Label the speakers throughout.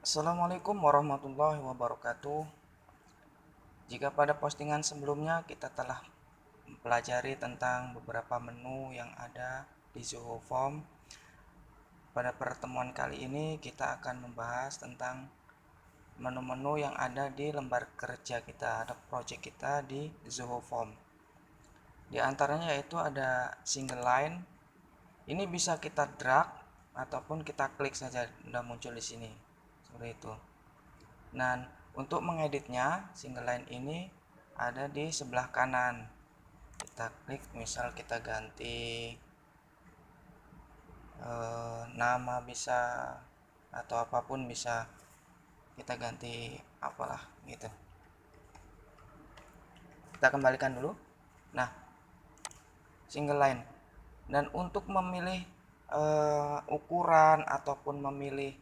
Speaker 1: Assalamualaikum warahmatullahi wabarakatuh. Jika pada postingan sebelumnya kita telah mempelajari tentang beberapa menu yang ada di Zoho Form, pada pertemuan kali ini kita akan membahas tentang menu-menu yang ada di lembar kerja kita atau project kita di Zoho Form. Di antaranya yaitu ada single line. Ini bisa kita drag ataupun kita klik saja, sudah muncul di sini. Seperti itu. Dan untuk mengeditnya, single line ini ada di sebelah kanan. Kita klik, misal kita ganti nama bisa, atau apapun bisa kita ganti apalah gitu. Kita kembalikan dulu. Nah, single line. Dan untuk memilih ukuran ataupun memilih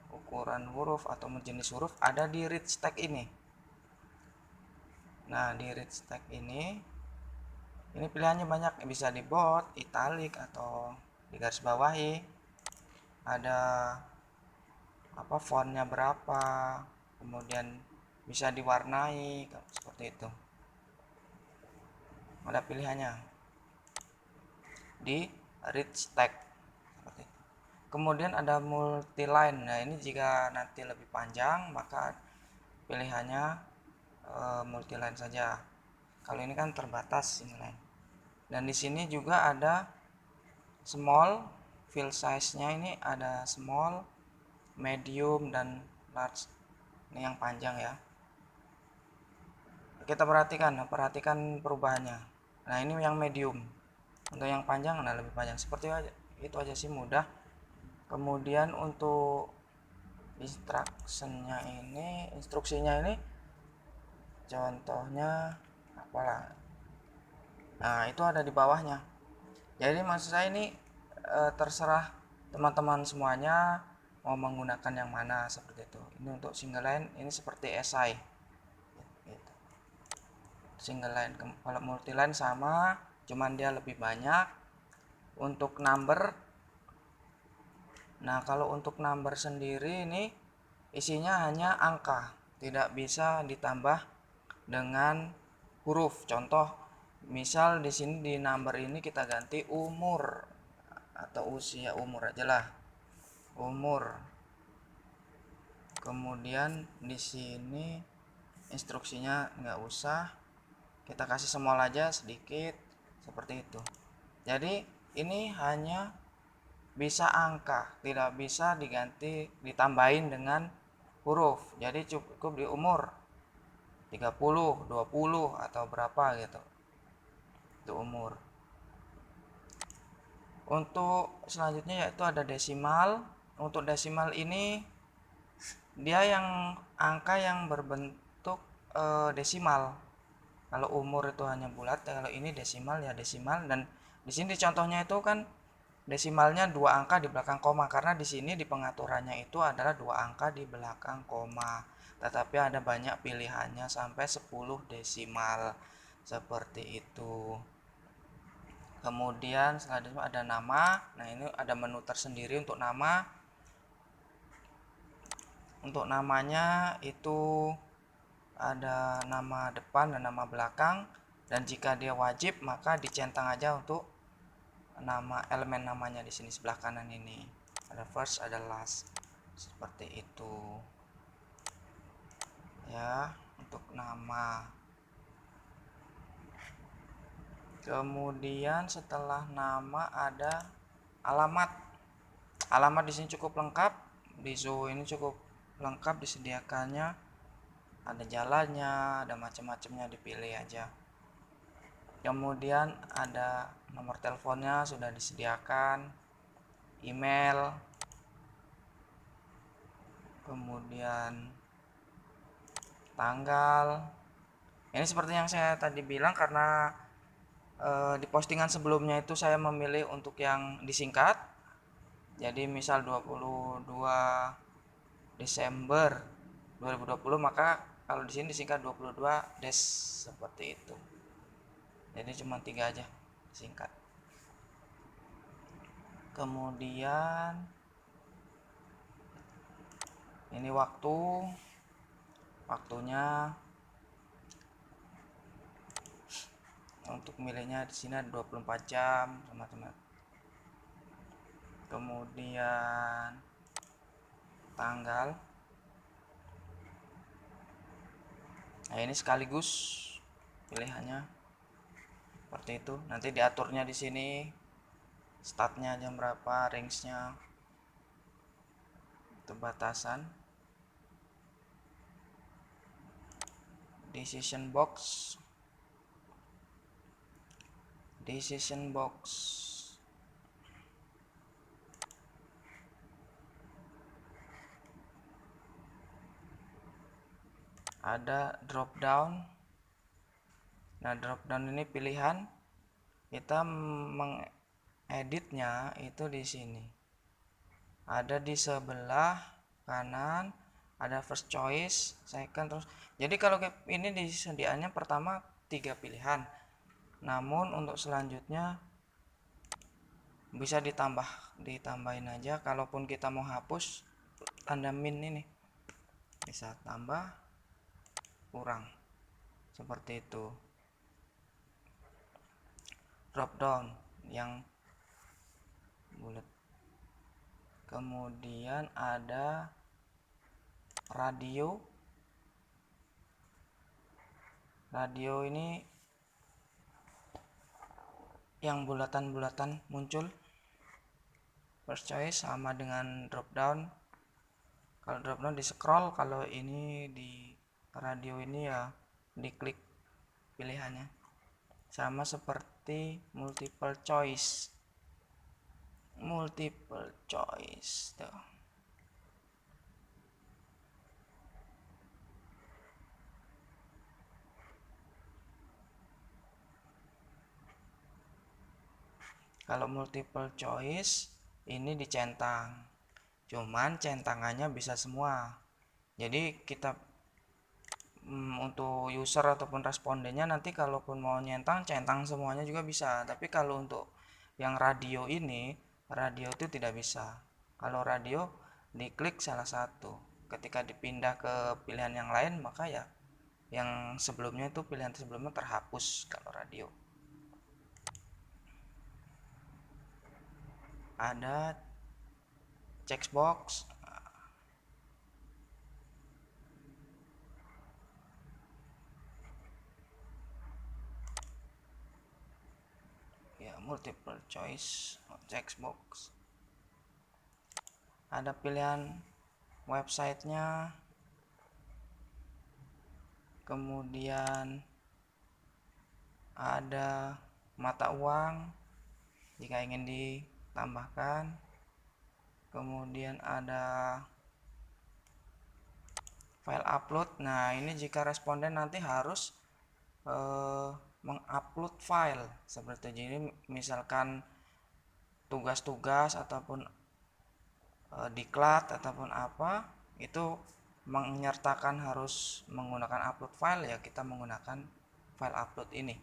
Speaker 1: ukuran huruf atau jenis huruf ada di rich text ini. Nah, di rich text ini pilihannya banyak, bisa di bold, italic atau di garis bawahi. Ada fontnya berapa, kemudian bisa diwarnai seperti itu. Ada pilihannya di rich text seperti itu. Kemudian ada multi line. Nah, ini jika nanti lebih panjang maka pilihannya multi line saja. Kalau ini kan terbatas ini line. Dan di sini juga ada small, fill size-nya ini ada small, medium, dan large. Ini yang panjang ya. Kita perhatikan perubahannya. Nah, ini yang medium. Untuk yang panjang, nah lebih panjang. Seperti itu aja sih, mudah. Kemudian untuk instruksinya ini contohnya apalah. Nah, itu ada di bawahnya. Jadi maksud saya ini terserah teman-teman semuanya mau menggunakan yang mana seperti itu. Ini untuk single line, ini seperti esai. Gitu. Single line. Kalau multi line sama, cuman dia lebih banyak. Untuk number, nah kalau untuk number sendiri ini isinya hanya angka, tidak bisa ditambah dengan huruf. Contoh, misal di sini di number ini kita ganti umur atau usia, umur aja lah, umur. Kemudian di sini instruksinya nggak usah, kita kasih small aja sedikit seperti itu. Jadi ini hanya bisa angka, tidak bisa diganti ditambahin dengan huruf. Jadi cukup di umur 30, 20 atau berapa gitu. Itu umur. Untuk selanjutnya yaitu ada desimal. Untuk desimal ini dia yang angka yang berbentuk desimal. Kalau umur itu hanya bulat, kalau ini desimal ya desimal. Dan di sini contohnya itu kan desimalnya 2 angka di belakang koma, karena di sini di pengaturannya itu adalah 2 angka di belakang koma. Tetapi ada banyak pilihannya sampai 10 desimal seperti itu. Kemudian selanjutnya ada nama. Nah, ini ada menu tersendiri untuk nama. Untuk namanya itu ada nama depan dan nama belakang, dan jika dia wajib maka dicentang aja untuk nama elemen namanya di sini sebelah kanan ini. Ada first, ada last. Seperti itu. Ya, untuk nama. Kemudian setelah nama ada alamat. Alamat di sini cukup lengkap. Di Zoho ini cukup lengkap disediakannya. Ada jalannya, ada macam-macamnya, dipilih aja. Kemudian ada nomor teleponnya sudah disediakan, email, kemudian tanggal. Ini seperti yang saya tadi bilang, karena di postingan sebelumnya itu saya memilih untuk yang disingkat. Jadi misal 22 Desember 2020, maka kalau di sini disingkat 22 Des, seperti itu. Jadi cuma 3 aja singkat. Kemudian Ini waktunya untuk milihnya di sini ada 24 jam teman-teman. Kemudian tanggal. Nah, ini sekaligus pilihannya seperti itu. Nanti diaturnya di sini startnya jam berapa, range-nya, itu batasan. Decision box. Ada drop down. Nah, drop down ini pilihan, kita mengeditnya itu di sini. Ada di sebelah kanan, ada first choice, second, terus. Jadi kalau ini disediaannya pertama 3 pilihan. Namun untuk selanjutnya bisa ditambahin aja. Kalaupun kita mau hapus, tanda min ini bisa tambah, kurang, seperti itu. Drop down yang bulat. Kemudian ada radio. Radio ini yang bulatan-bulatan muncul. First choice sama dengan drop down. Kalau drop down di scroll, kalau ini di radio ini ya diklik pilihannya. Sama seperti multiple choice tuh. Kalau multiple choice ini dicentang, cuman centangannya bisa semua. Jadi kita untuk user ataupun respondennya nanti kalaupun mau centang semuanya juga bisa. Tapi kalau untuk yang radio ini, radio itu tidak bisa. Kalau radio diklik salah satu, ketika dipindah ke pilihan yang lain maka ya yang sebelumnya itu pilihan sebelumnya terhapus kalau radio. Ada checkbox. Ya, multiple choice checkbox. Ada pilihan websitenya, kemudian ada mata uang jika ingin ditambahkan, kemudian ada file upload. Nah, ini jika responden nanti harus mengupload file seperti ini, misalkan tugas-tugas ataupun diklat ataupun apa, itu menyertakan harus menggunakan upload file, ya kita menggunakan file upload ini,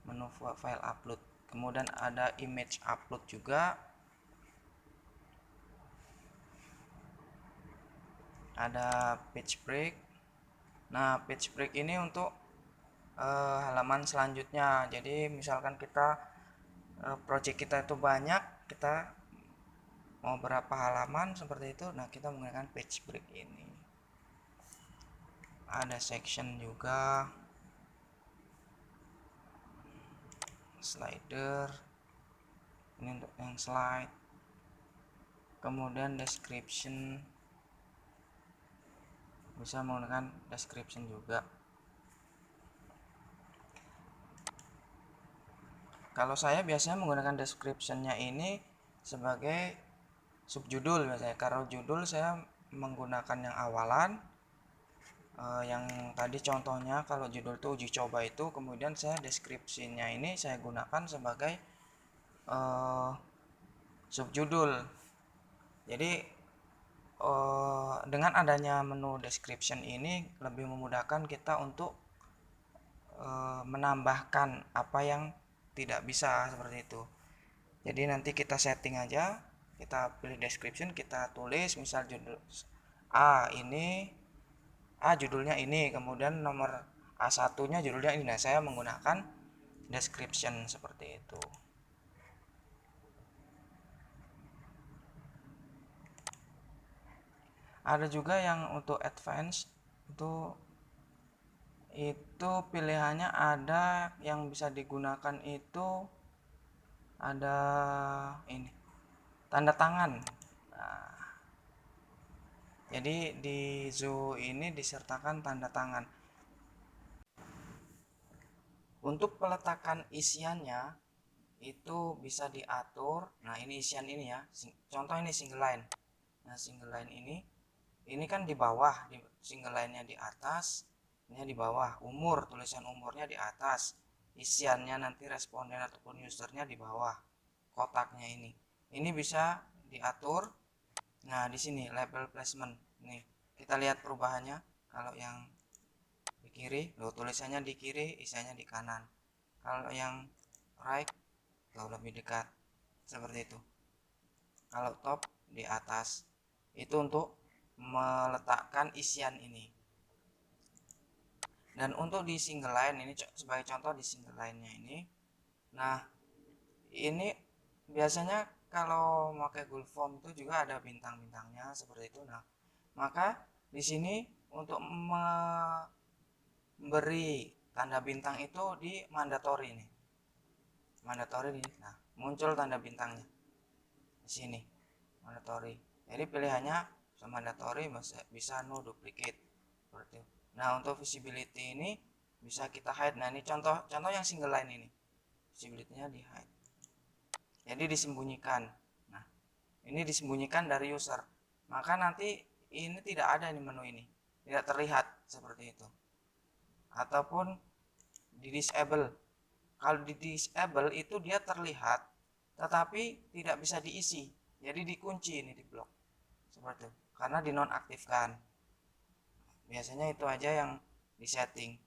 Speaker 1: menu file upload. Kemudian ada image upload juga, ada page break. Nah, page break ini untuk halaman selanjutnya. Jadi misalkan kita project kita itu banyak, kita mau berapa halaman seperti itu, nah kita menggunakan page break ini. Ada section juga, slider ini untuk yang slide, kemudian description, bisa menggunakan description juga. Kalau saya biasanya menggunakan descriptionnya ini sebagai subjudul biasanya. Kalau judul saya menggunakan yang awalan, yang tadi contohnya kalau judul itu uji coba itu, kemudian saya deskripsinya ini saya gunakan sebagai subjudul. Jadi dengan adanya menu description ini lebih memudahkan kita untuk menambahkan apa yang tidak bisa seperti itu. Jadi nanti kita setting aja, kita pilih description, kita tulis misal judul A judulnya ini, kemudian nomor A1 nya judulnya ini. Nah, saya menggunakan description seperti itu. Ada juga yang untuk advance itu pilihannya ada yang bisa digunakan itu ada ini tanda tangan. Nah, jadi di Zoo ini disertakan tanda tangan. Untuk peletakan isiannya itu bisa diatur. Nah, ini isian ini ya. Contoh ini single line. Nah, single line ini kan di bawah, di single line-nya di atas, ini di bawah. Umur, tulisan umurnya di atas. Isiannya nanti responden ataupun usernya di bawah. Kotaknya ini. Ini bisa diatur. Nah, di sini label placement. Nih, kita lihat perubahannya. Kalau yang di kiri, tulisannya di kiri, isiannya di kanan. Kalau yang right, lebih dekat. Seperti itu. Kalau top di atas. Itu untuk meletakkan isian ini. Dan untuk di single line ini sebagai contoh di single line-nya ini. Nah, ini biasanya kalau pakai Google Form itu juga ada bintang-bintangnya seperti itu. Nah, maka di sini untuk memberi tanda bintang itu di mandatory nih. Mandatory nih. Nah, muncul tanda bintangnya di sini. Mandatory. Jadi pilihannya mandatory bisa no duplicate seperti itu. Nah, untuk visibility ini bisa kita hide. Nah, ini contoh yang single line ini. Visibility-nya di hide. Jadi disembunyikan. Nah, ini disembunyikan dari user. Maka nanti ini tidak ada di menu ini. Tidak terlihat seperti itu. Ataupun di disable. Kalau di disable itu dia terlihat tetapi tidak bisa diisi. Jadi dikunci ini di blok. Seperti itu. Karena dinonaktifkan. Biasanya itu aja yang disetting.